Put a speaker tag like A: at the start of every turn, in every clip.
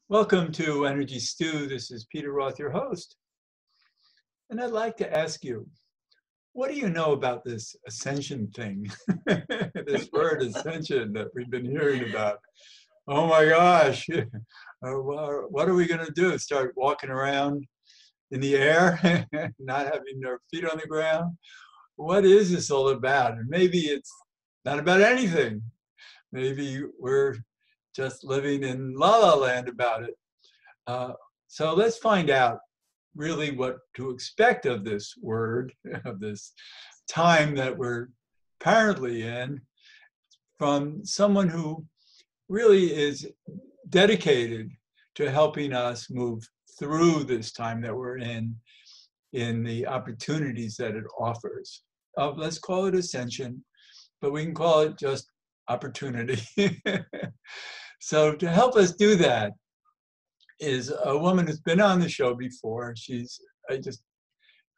A: Welcome to Energy Stew. This is Peter Roth, your host. And I'd like to ask you, what do you know about this ascension thing? This word ascension that we've been hearing about. Oh my gosh, what are we going to do? Start walking around in the air, not having our feet on the ground? What is this all about? And maybe it's not about anything. Maybe we're just living in la la land about it. So let's find out really what to expect of this word, of this time that we're apparently in, from someone who really is dedicated to helping us move through this time that we're in the opportunities that it offers. Let's call it ascension, but we can call it just opportunity. So to help us do that is a woman who's been on the show before. I just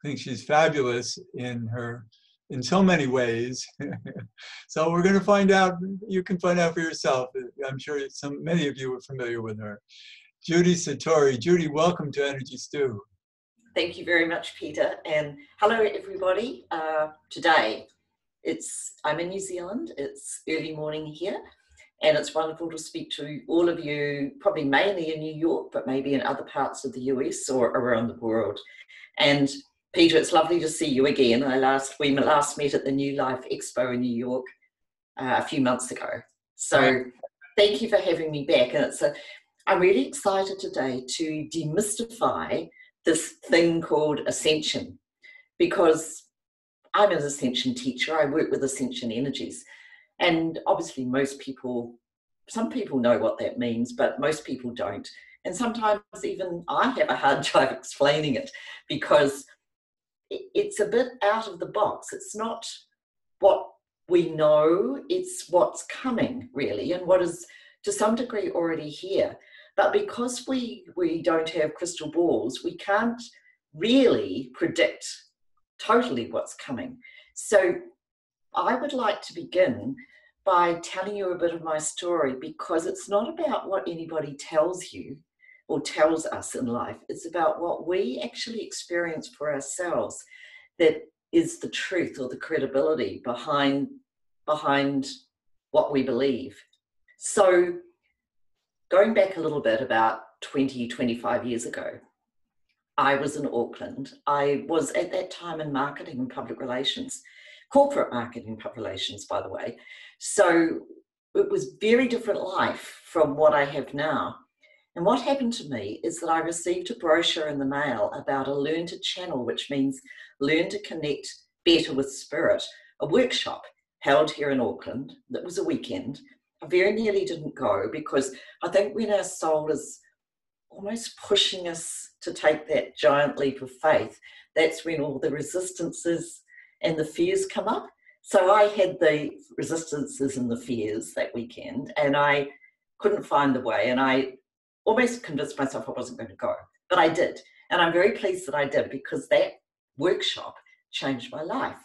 A: think she's fabulous in so many ways. So we're going to find out. You can find out for yourself. I'm sure many of you are familiar with her. Judy Satori. Judy, welcome to Energy Stew.
B: Thank you very much, Peter. And hello, everybody. Today, I'm in New Zealand. It's early morning here. And it's wonderful to speak to all of you, probably mainly in New York, but maybe in other parts of the US or around the world. And Peter, it's lovely to see you again. We last met at the New Life Expo in New York a few months ago. So thank you for having me back. And I'm really excited today to demystify this thing called ascension, because I'm an ascension teacher. I work with ascension energies. And obviously some people know what that means, but most people don't. And sometimes even I have a hard time explaining it because it's a bit out of the box. It's not what we know, it's what's coming really, and what is to some degree already here. But because we don't have crystal balls, we can't really predict totally what's coming. So I would like to begin by telling you a bit of my story, because it's not about what anybody tells you or tells us in life. It's about what we actually experience for ourselves that is the truth or the credibility behind what we believe. So going back a little bit, about 25 years ago, I was in Auckland. I was at that time in marketing and public relations. Corporate marketing and public relations, by the way. So it was very different life from what I have now. And what happened to me is that I received a brochure in the mail about a Learn to Channel, which means learn to connect better with spirit, a workshop held here in Auckland. That was a weekend. I very nearly didn't go because I think when our soul is almost pushing us to take that giant leap of faith, that's when all the resistances and the fears come up. So I had the resistances and the fears that weekend, and I couldn't find the way, and I almost convinced myself I wasn't going to go, but I did. And I'm very pleased that I did, because that workshop changed my life.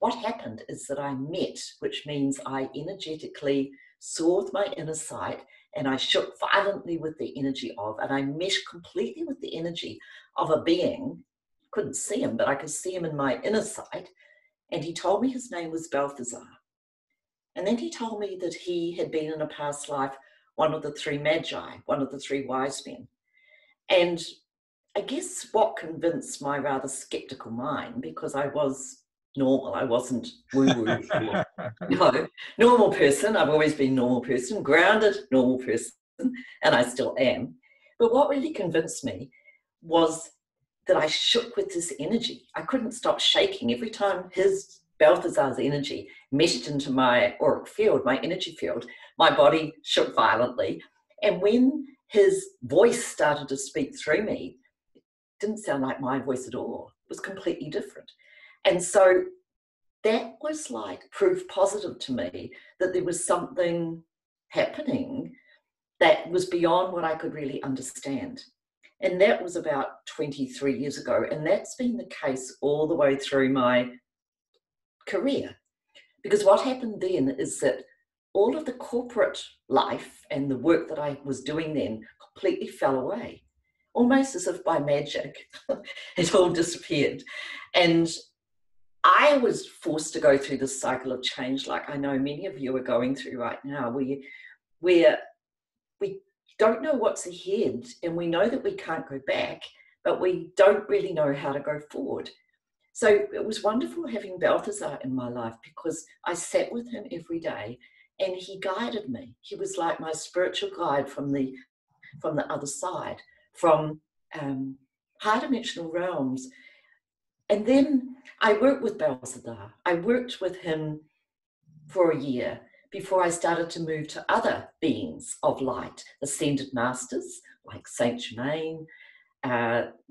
B: What happened is that I met, which means I energetically saw with my inner sight, and I shook violently with the energy of, and I meshed completely with the energy of a being. Couldn't see him, but I could see him in my inner sight. And he told me his name was Balthazar. And then he told me that he had been in a past life one of the three magi, one of the three wise men. And I guess what convinced my rather skeptical mind, because I was normal, I wasn't woo-woo. No, normal person. I've always been normal person, grounded normal person, and I still am. But what really convinced me was that I shook with this energy. I couldn't stop shaking. Every time Balthazar's energy meshed into my auric field, my energy field, my body shook violently. And when his voice started to speak through me, it didn't sound like my voice at all. It was completely different. And so that was like proof positive to me that there was something happening that was beyond what I could really understand. And that was about 23 years ago. And that's been the case all the way through my career. Because what happened then is that all of the corporate life and the work that I was doing then completely fell away, almost as if by magic. It all disappeared. And I was forced to go through this cycle of change, like I know many of you are going through right now, where we don't know what's ahead, and we know that we can't go back, but we don't really know how to go forward. So it was wonderful having Balthazar in my life, because I sat with him every day and he guided me. He was like my spiritual guide from the other side, from high dimensional realms. And then I worked with Balthazar. I worked with him for a year before I started to move to other beings of light, ascended masters like Saint Germain,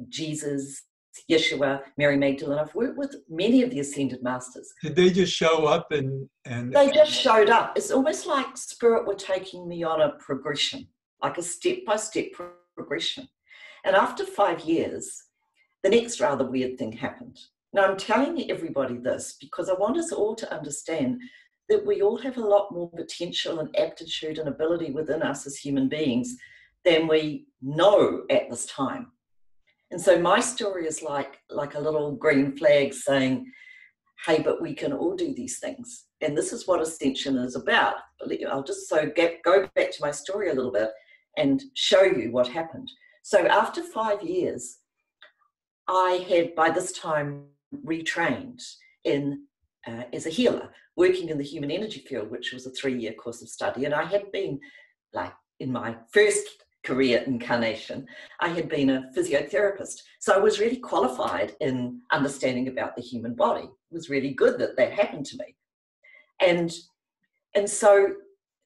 B: Jesus, Yeshua, Mary Magdalene. I've worked with many of the ascended masters.
A: Did they just show up and
B: They just showed up. It's almost like Spirit were taking me on a progression, like a step-by-step progression. And after 5 years, the next rather weird thing happened. Now, I'm telling everybody this because I want us all to understand that we all have a lot more potential and aptitude and ability within us as human beings than we know at this time. And so my story is like a little green flag saying, hey, but we can all do these things. And this is what ascension is about. I'll just go back to my story a little bit and show you what happened. So after 5 years, I had by this time retrained as a healer, working in the human energy field, which was a 3-year course of study. And I had been, like in my first career incarnation, I had been a physiotherapist. So I was really qualified in understanding about the human body. It was really good that happened to me. And so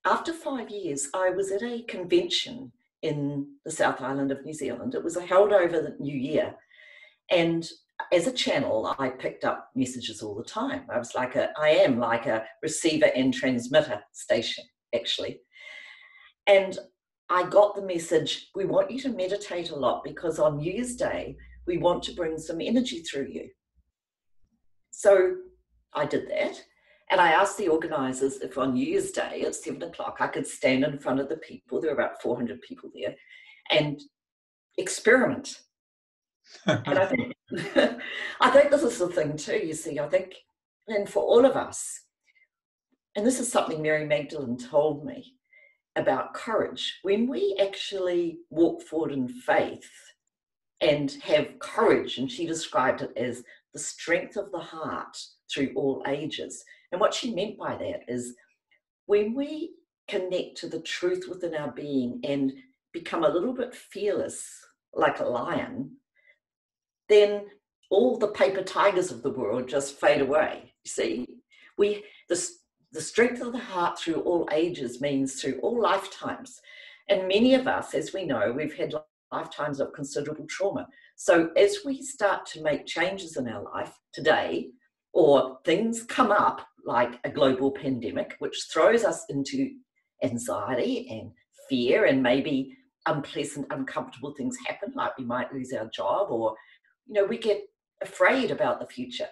B: after 5 years, I was at a convention in the South Island of New Zealand. It was held over the New Year. And as a channel, I picked up messages all the time. I am like a receiver and transmitter station, actually. And I got the message, we want you to meditate a lot because on New Year's Day, we want to bring some energy through you. So I did that. And I asked the organisers if on New Year's Day at 7 o'clock, I could stand in front of the people, there were about 400 people there, and experiment. And I think this is the thing too, you see, I think, and for all of us, and this is something Mary Magdalene told me about courage, when we actually walk forward in faith and have courage, and she described it as the strength of the heart through all ages. And what she meant by that is when we connect to the truth within our being and become a little bit fearless, like a lion, then all the paper tigers of the world just fade away. You see, the strength of the heart through all ages means through all lifetimes. And many of us, as we know, we've had lifetimes of considerable trauma. So as we start to make changes in our life today, or things come up like a global pandemic, which throws us into anxiety and fear, and maybe unpleasant, uncomfortable things happen, like we might lose our job, or we get afraid about the future.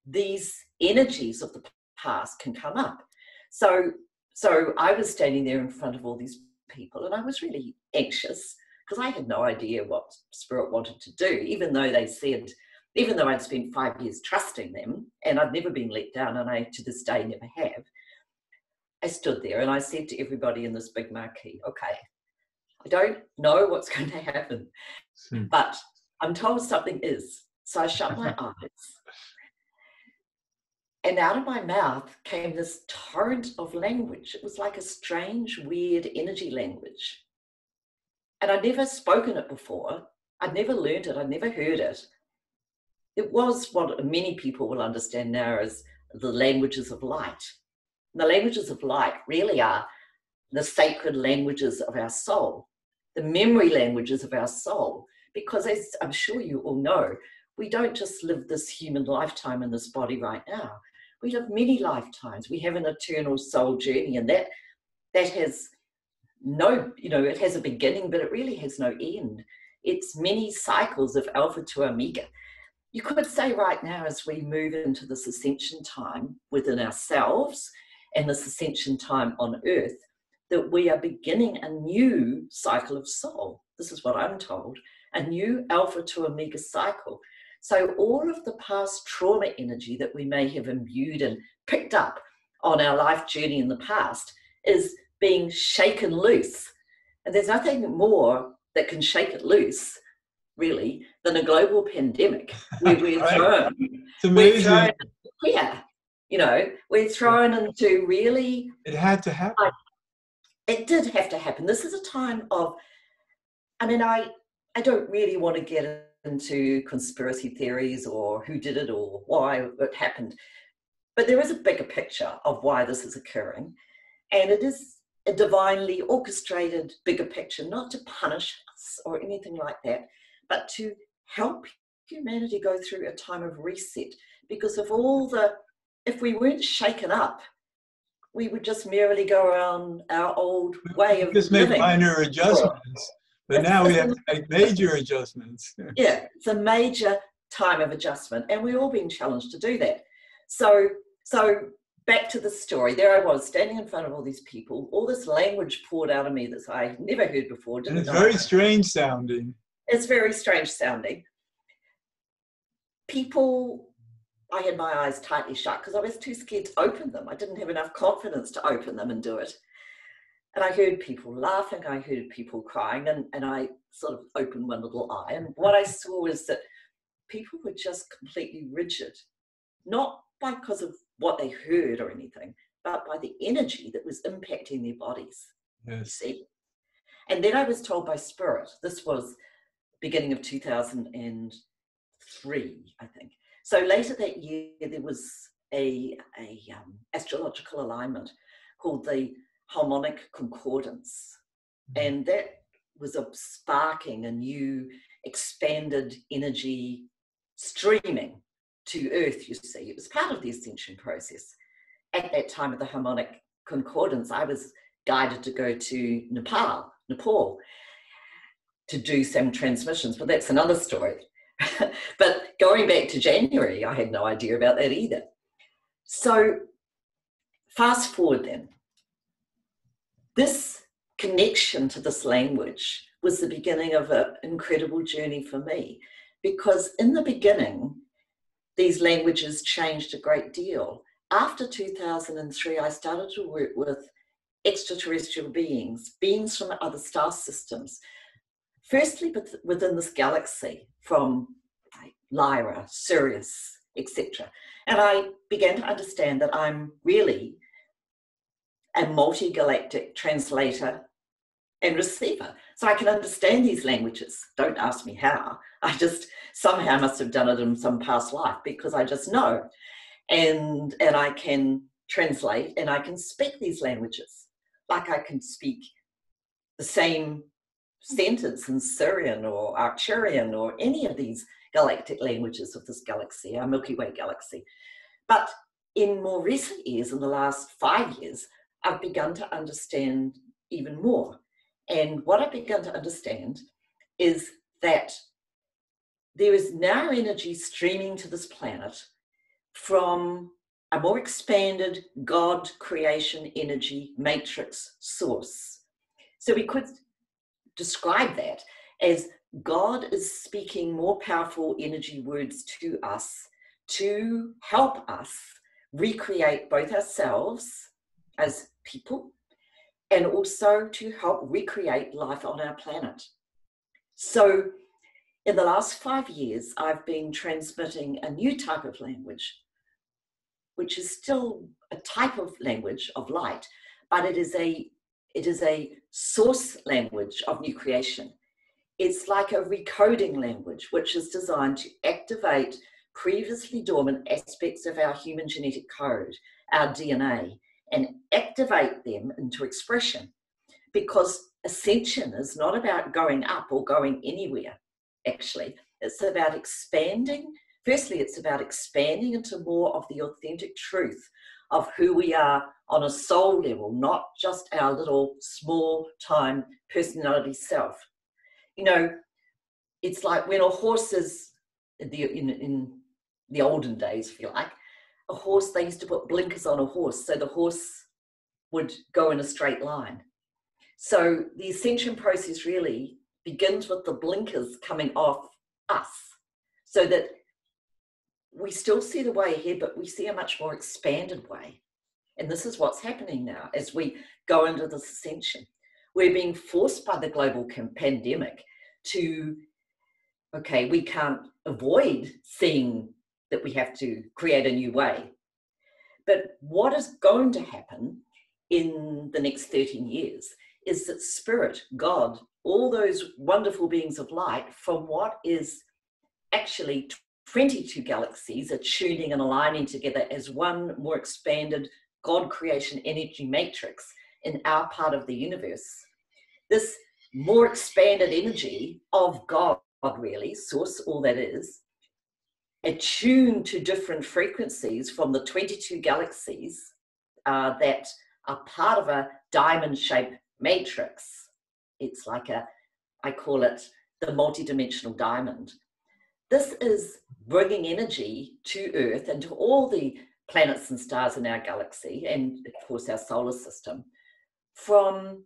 B: These energies of the past can come up. So I was standing there in front of all these people, and I was really anxious because I had no idea what Spirit wanted to do, even though I'd spent 5 years trusting them, and I'd never been let down, and I, to this day, never have. I stood there and I said to everybody in this big marquee, okay, I don't know what's going to happen, but I'm told something is. So I shut my eyes. And out of my mouth came this torrent of language. It was like a strange, weird energy language. And I'd never spoken it before. I'd never learned it. I'd never heard it. It was what many people will understand now as the languages of light. And the languages of light really are the sacred languages of our soul, the memory languages of our soul. Because as I'm sure you all know, we don't just live this human lifetime in this body right now. We live many lifetimes. We have an eternal soul journey, and that has no, it has a beginning, but it really has no end. It's many cycles of alpha to omega. You could say right now, as we move into this ascension time within ourselves, and this ascension time on earth, that we are beginning a new cycle of soul. This is what I'm told, a new alpha to omega cycle. So all of the past trauma energy that we may have imbued and picked up on our life journey in the past is being shaken loose. And there's nothing more that can shake it loose, really, than a global pandemic where we're
A: Right.
B: thrown.
A: It's amazing.
B: We're thrown into really.
A: It had to happen.
B: It did have to happen. This is a time of, I don't really want to get into conspiracy theories or who did it or why it happened, but there is a bigger picture of why this is occurring, and it is a divinely orchestrated bigger picture, not to punish us or anything like that, but to help humanity go through a time of reset. Because if we weren't shaken up, we would just merely go around our old way of
A: just
B: living.
A: make minor adjustments, but now we have to make major adjustments.
B: Yeah, it's a major time of adjustment, and we're all being challenged to do that. So back to the story. There I was, standing in front of all these people, all this language poured out of me that I had never heard before.
A: And it's very strange sounding.
B: It's very strange sounding. People, I had my eyes tightly shut because I was too scared to open them. I didn't have enough confidence to open them and do it. And I heard people laughing, I heard people crying, and I sort of opened one little eye. And what I saw was that people were just completely rigid, not because of what they heard or anything, but by the energy that was impacting their bodies.
A: Yes.
B: You see? And then I was told by Spirit, this was beginning of 2003, I think. So later that year, there was a astrological alignment called the harmonic concordance. And that was sparking a new expanded energy streaming to Earth, you see. It was part of the ascension process. At that time of the harmonic concordance, I was guided to go to Nepal, to do some transmissions, but that's another story. But going back to January, I had no idea about that either. So fast forward then. This connection to this language was the beginning of an incredible journey for me, because in the beginning, these languages changed a great deal. After 2003, I started to work with extraterrestrial beings from other star systems. Firstly, within this galaxy, from Lyra, Sirius, etc. And I began to understand that I'm really a multi-galactic translator and receiver. So I can understand these languages. Don't ask me how. I just somehow must have done it in some past life, because I just know. And I can translate and I can speak these languages. Like I can speak the same sentence in Syrian or Arcturian or any of these galactic languages of this galaxy, our Milky Way galaxy. But in more recent years, in the last 5 years, I've begun to understand even more. And what I've begun to understand is that there is now energy streaming to this planet from a more expanded God creation energy matrix source. So we could describe that as God is speaking more powerful energy words to us to help us recreate both ourselves as people and also to help recreate life on our planet. So in the last 5 years, I've been transmitting a new type of language, which is still a type of language of light, but it is a source language of new creation. It's like a recoding language, which is designed to activate previously dormant aspects of our human genetic code, our DNA, and activate them into expression. Because ascension is not about going up or going anywhere, actually. It's about expanding. Firstly, it's about expanding into more of the authentic truth of who we are on a soul level, not just our little small time personality self. You know, it's like when a horse is, in the olden days, if you like, a horse, they used to put blinkers on a horse so the horse would go in a straight line. So the ascension process really begins with the blinkers coming off us, so that we still see the way ahead, but we see a much more expanded way. And this is what's happening now as we go into this ascension. We're being forced by the global pandemic to, okay, we can't avoid seeing that we have to create a new way. But what is going to happen in the next 13 years is that Spirit, God, all those wonderful beings of light from what is actually 22 galaxies are tuning and aligning together as one more expanded God creation energy matrix in our part of the universe. This more expanded energy of God, really, source, all that is, attuned to different frequencies from the 22 galaxies that are part of a diamond-shaped matrix. It's like I call it the multidimensional diamond. This is bringing energy to Earth and to all the planets and stars in our galaxy, and of course our solar system, from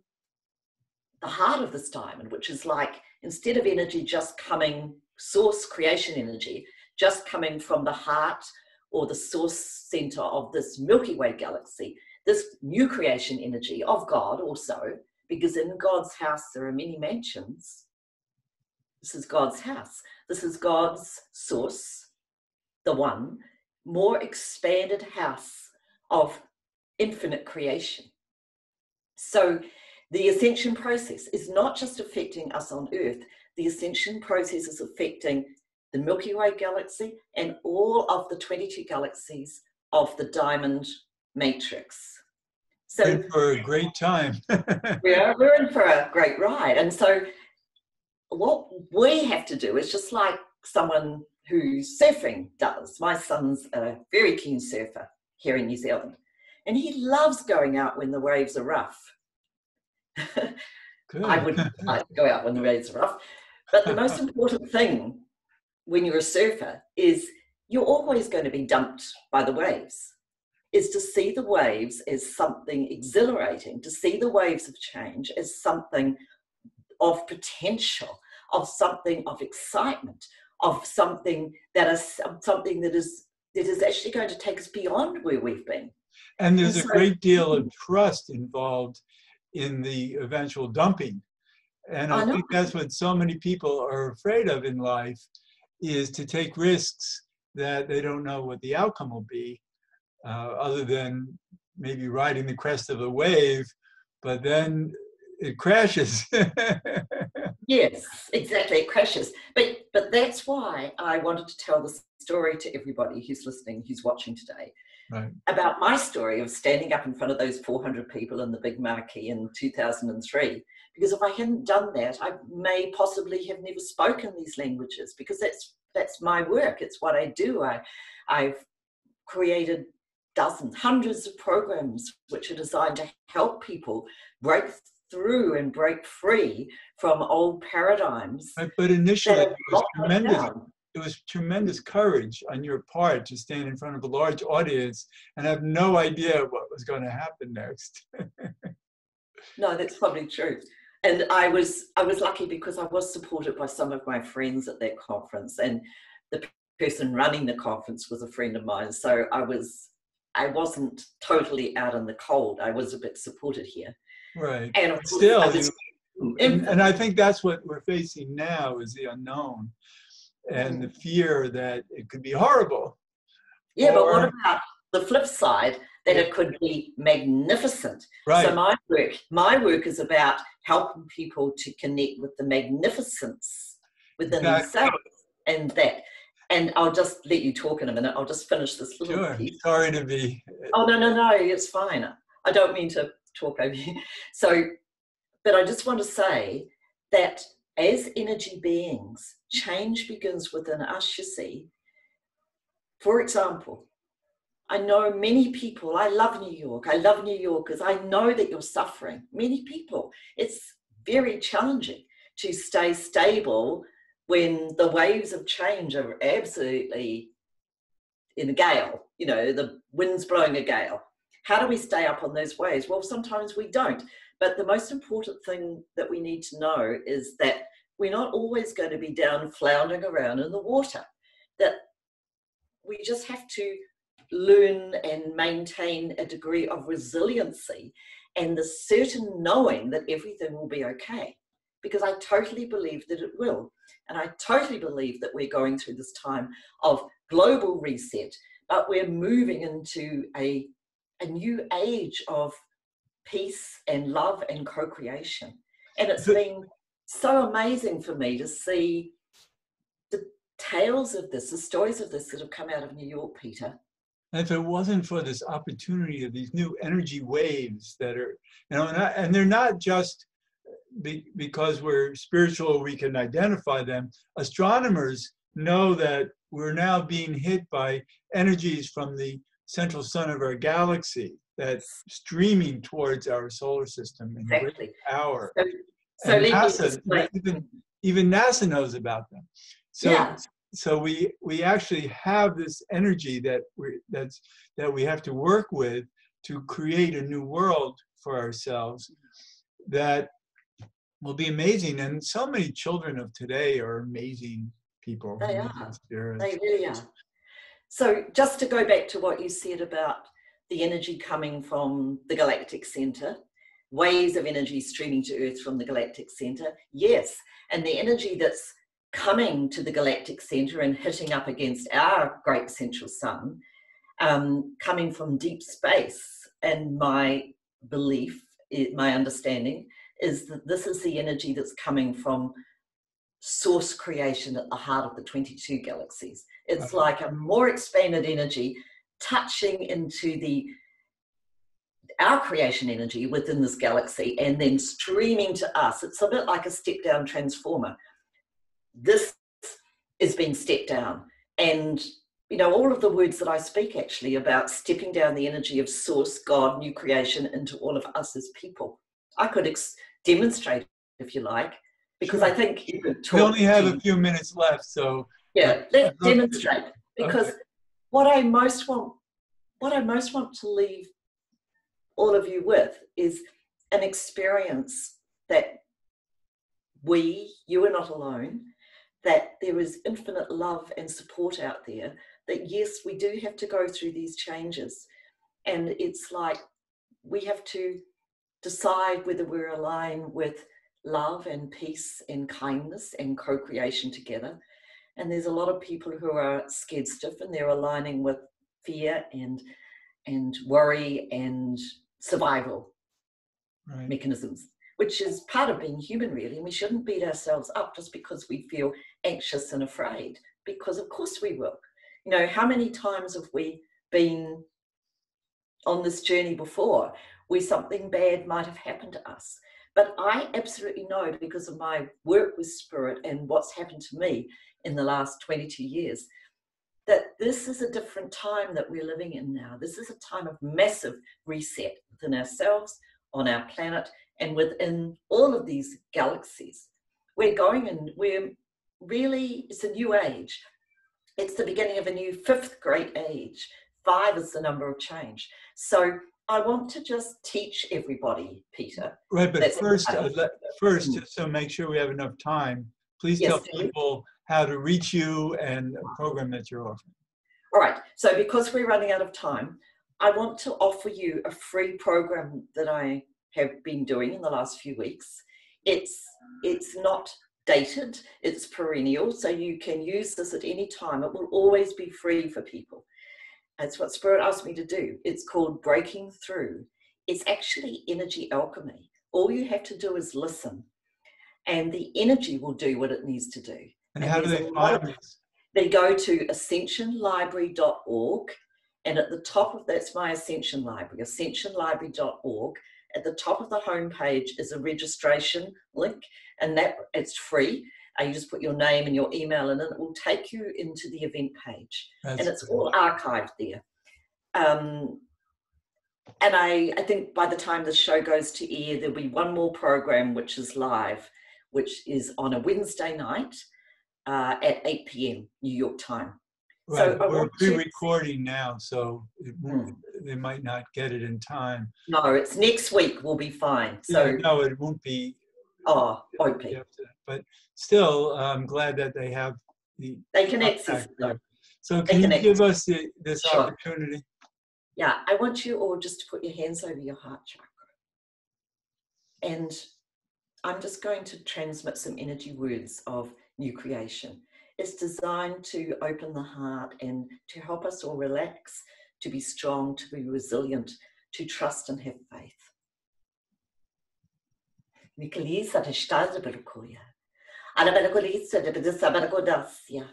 B: the heart of this diamond, which is like, instead of energy just coming, source creation energy, just coming from the heart or the source center of this Milky Way galaxy, this new creation energy of God also, because in God's house there are many mansions. This is God's house. This is God's source, the one, more expanded house of infinite creation. So the ascension process is not just affecting us on Earth. The ascension process is affecting the Milky Way galaxy and all of the 22 galaxies of the diamond matrix. So
A: in for a great time.
B: we're in for a great ride. And so what we have to do is just like someone who's surfing does. My son's a very keen surfer here in New Zealand, and he loves going out when the waves are rough. I wouldn't like to go out when the waves are rough. But the most important thing when you're a surfer is you're always going to be dumped by the waves, is to see the waves as something exhilarating, to see the waves of change as something of potential, of something of excitement, of something that is actually going to take us beyond where we've been.
A: And there's a great deal of trust involved in the eventual dumping. And I think that's what so many people are afraid of in life, is to take risks that they don't know what the outcome will be, other than maybe riding the crest of a wave, but then it crashes.
B: Yes, exactly, it crashes. But that's why I wanted to tell this story to everybody who's listening, who's watching today,
A: right,
B: about my story of standing up in front of those 400 people in the big marquee in 2003. Because if I hadn't done that, I may possibly have never spoken these languages, because that's my work. It's what I do. I've created dozens, hundreds of programs which are designed to help people break through and break free from old paradigms.
A: right. But initially it was tremendous courage on your part to stand in front of a large audience and have no idea what was going to happen next.
B: No, that's probably true. And I was lucky because I was supported by some of my friends at that conference, and the person running the conference was a friend of mine. So I wasn't totally out in the cold. I was a bit supported here.
A: Right.
B: And
A: but still, and I think that's what we're facing now, is the unknown and the fear that it could be horrible.
B: Yeah, but what about the flip side, that it could be magnificent?
A: Right.
B: So my work is about helping people to connect with the magnificence within themselves and that. And I'll just let you talk in a minute. I'll just finish this little piece.
A: Sorry to be.
B: Oh, no, it's fine. I don't mean to talk over you. So, but I just want to say that as energy beings, change begins within us, you see. For example, I know many people, I love New York because I know that you're suffering. Many people, it's very challenging to stay stable when the waves of change are absolutely in a gale, the wind's blowing a gale. How do we stay up on those waves? Well, sometimes we don't. But the most important thing that we need to know is that we're not always going to be down floundering around in the water. That we just have to learn and maintain a degree of resiliency and the certain knowing that everything will be okay. Because I totally believe that it will. And I totally believe that we're going through this time of global reset, but we're moving into a new age of peace and love and co-creation. And it's been so amazing for me to see the tales of this, the stories of this that have come out of New York, Peter.
A: And if it wasn't for this opportunity of these new energy waves that are, and they're not just because we're spiritual, we can identify them. Astronomers know that we're now being hit by energies from the central sun of our galaxy that's streaming towards our solar system in great power.
B: So
A: and NASA, even NASA knows about them. So we actually have this energy that we have to work with to create a new world for ourselves that will be amazing. And so many children of today are amazing people.
B: They are. They really are. So just to go back to what you said about the energy coming from the galactic center, waves of energy streaming to Earth from the galactic center, yes. And the energy that's coming to the galactic center and hitting up against our great central sun, coming from deep space. And my belief, my understanding, is that this is the energy that's coming from source creation at the heart of the 22 galaxies. It's like a more expanded energy touching into our creation energy within this galaxy and then streaming to us. It's a bit like a step-down transformer. This is being stepped down. And, you know, all of the words that I speak actually about stepping down the energy of source, God, new creation into all of us as people. I could demonstrate, if you like, because I think you could talk.
A: We only have a few minutes left, so
B: yeah, let's demonstrate. Because what I most want to leave all of you with is an experience that you are not alone, that there is infinite love and support out there, that yes, we do have to go through these changes. And it's like we have to decide whether we're aligned with love and peace and kindness and co-creation together. And there's a lot of people who are scared stiff and they're aligning with fear and worry and survival mechanisms, which is part of being human, really. And we shouldn't beat ourselves up just because we feel anxious and afraid, because of course we will. You know, how many times have we been on this journey before where something bad might have happened to us? But I absolutely know, because of my work with spirit and what's happened to me in the last 22 years, that this is a different time that we're living in now. This is a time of massive reset within ourselves, on our planet, and within all of these galaxies. We're going and it's a new age. It's the beginning of a new fifth great age. 5 is the number of change. So I want to just teach everybody, Peter.
A: Right, but first, just so make sure we have enough time, please tell people how to reach you and a program that you're offering.
B: All right, so because we're running out of time, I want to offer you a free program that I have been doing in the last few weeks. It's not dated, it's perennial, so you can use this at any time. It will always be free for people. That's what Spirit asked me to do. It's called Breaking Through. It's actually energy alchemy. All you have to do is listen, and the energy will do what it needs to do.
A: And how do they find this?
B: They go to ascensionlibrary.org, and at the top of that's my Ascension Library, ascensionlibrary.org. At the top of the homepage is a registration link, and that it's free. You just put your name and your email in, and it will take you into the event page. And it's all archived there. And I think by the time the show goes to air, there'll be one more program which is live, which is on a Wednesday night at 8 p.m. New York time.
A: Right,
B: So
A: but
B: I
A: we're
B: want you.
A: pre-recording now, so they might not get it in time.
B: No, it's next week. We'll be fine. So
A: Yeah, no, it won't be.
B: won't be.
A: But still, I'm glad that they have the
B: They can access
A: contact
B: it.
A: for you. So
B: They
A: can you
B: can
A: give
B: access
A: us this
B: Sure.
A: opportunity?
B: Yeah, I want you all just to put your hands over your heart chakra. And I'm just going to transmit some energy words of new creation. It's designed to open the heart and to help us all relax, to be strong, to be resilient, to trust and have faith. Nicolisa de Stade Bercoya. Alabercolisa de Sabarcodacia.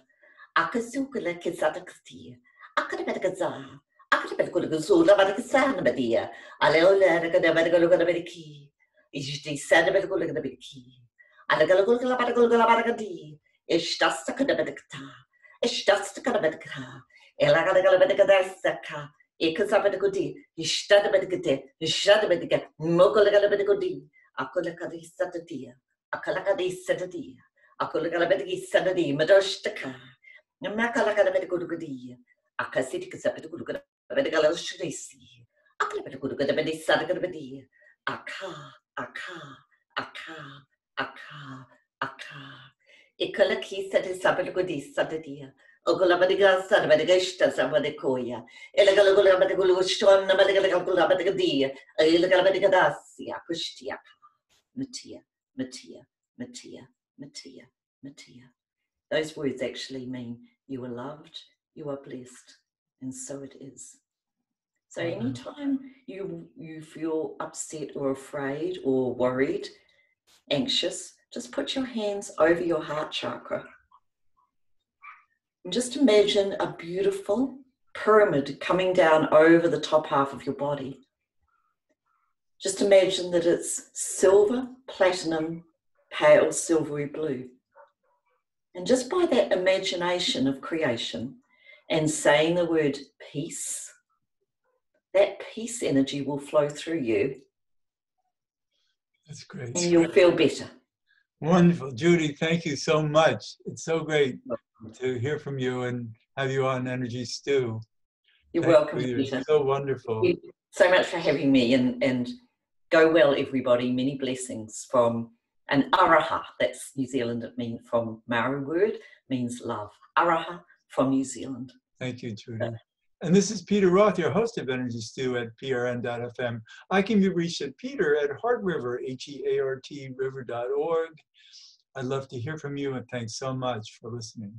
B: Akasukula Kisataki. Akadabagaza. Akadabagazula Badakasana Badia. Aleola de Badagologadabiki. Is the Sadabagoladabiki. Alagalola Badagolabadagadi. Ishtastakadabadakta. Ishtastakadabadaka. Elagalagadasaka. Ekasabadagodi. Ishtadabadagade. Ishadabadaga. Mokolagalagadagodi. Akolakadi Satadia. Akalakadi Satadia. Akolakadi Satadi. Madoshtaka. Namakalagadabadagodi. Akasitikasapadagalashisi. Akalabadagadabadi Sadagabadi. Aka, aka, aka, aka, aka. Ikalaki sati sabadagodi sadadia. Ogolabadiga sadabadagashta sabadakoya. Elagalagulabadagulushtron nabadagalagulabadagadia. Elagalabadagadasia. Pushtiaka. Matia, Matia, Matia, Matia, Matia. Those words actually mean you are loved, you are blessed, and so it is. So anytime you feel upset or afraid or worried, anxious, just put your hands over your heart chakra. And just imagine a beautiful pyramid coming down over the top half of your body. Just imagine that it's silver, platinum, pale silvery blue. And just by that imagination of creation and saying the word peace, that peace energy will flow through you.
A: That's great.
B: And you'll feel better.
A: Wonderful. Judy, thank you so much. It's so great to hear from you and have you on Energy Stew.
B: You're welcome,
A: You're
B: Peter.
A: so wonderful.
B: Thank you so much for having me, and go well, everybody. Many blessings from an araha. That's New Zealand. It means from Maori word, means love. Araha from New Zealand.
A: Thank you, Judy. And this is Peter Roth, your host of Energy Stew at prn.fm. I can be reached at Peter at Heartriver, HEART river.org. I'd love to hear from you, and thanks so much for listening.